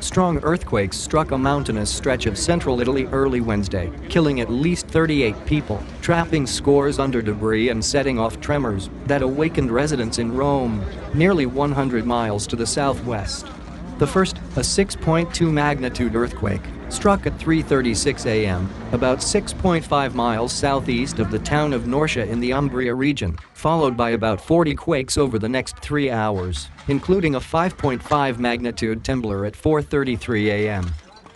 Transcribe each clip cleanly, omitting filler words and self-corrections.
Strong earthquakes struck a mountainous stretch of central Italy early Wednesday, killing at least 38 people, trapping scores under debris and setting off tremors that awakened residents in Rome, nearly 100 miles to the southwest. The first, a 6.2 magnitude earthquake, struck at 3:36 a.m., about 6.5 miles southeast of the town of Norcia in the Umbria region, followed by about 40 quakes over the next 3 hours, including a 5.5 magnitude tremor at 4:33 a.m.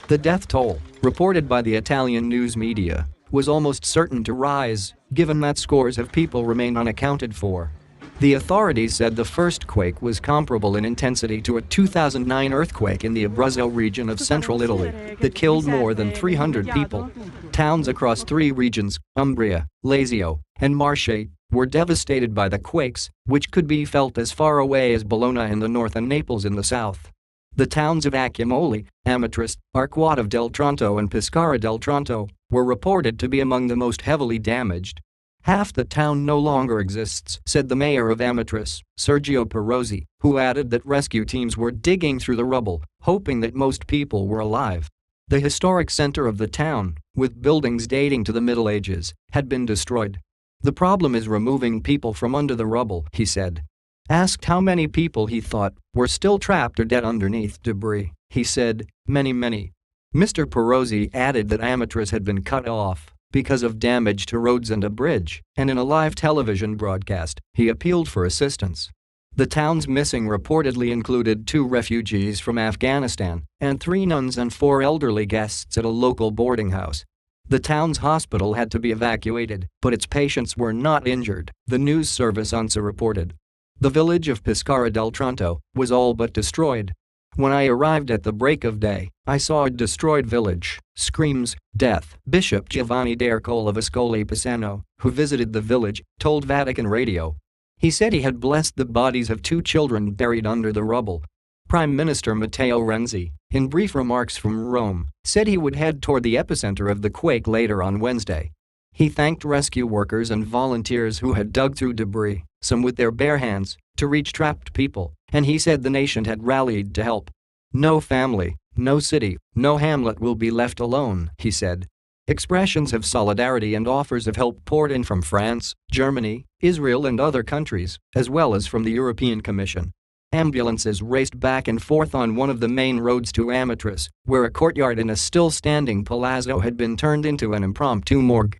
The death toll, reported by the Italian news media, was almost certain to rise, given that scores of people remain unaccounted for. The authorities said the first quake was comparable in intensity to a 2009 earthquake in the Abruzzo region of central Italy that killed more than 300 people. Towns across 3 regions, Umbria, Lazio, and Marche, were devastated by the quakes, which could be felt as far away as Bologna in the north and Naples in the south. The towns of Accumoli, Amatrice, Arquata del Tronto and Pescara del Tronto were reported to be among the most heavily damaged. Half the town no longer exists, said the mayor of Amatrice, Sergio Perozzi, who added that rescue teams were digging through the rubble, hoping that most people were alive. The historic center of the town, with buildings dating to the Middle Ages, had been destroyed. The problem is removing people from under the rubble, he said. Asked how many people he thought were still trapped or dead underneath debris, he said, many. Mr. Perozzi added that Amatrice had been cut off because of damage to roads and a bridge, and in a live television broadcast, he appealed for assistance. The town's missing reportedly included 2 refugees from Afghanistan and 3 nuns and 4 elderly guests at a local boarding house. The town's hospital had to be evacuated, but its patients were not injured, the news service ANSA reported. The village of Pescara del Tronto was all but destroyed. When I arrived at the break of day, I saw a destroyed village, screams, death. Bishop Giovanni d'Ercole of Ascoli Piceno, who visited the village, told Vatican Radio. He said he had blessed the bodies of 2 children buried under the rubble. Prime Minister Matteo Renzi, in brief remarks from Rome, said he would head toward the epicenter of the quake later on Wednesday. He thanked rescue workers and volunteers who had dug through debris, some with their bare hands, to reach trapped people, and he said the nation had rallied to help. No family, no city, no hamlet will be left alone, he said. Expressions of solidarity and offers of help poured in from France, Germany, Israel and other countries, as well as from the European Commission. Ambulances raced back and forth on one of the main roads to Amatrice, where a courtyard in a still-standing palazzo had been turned into an impromptu morgue.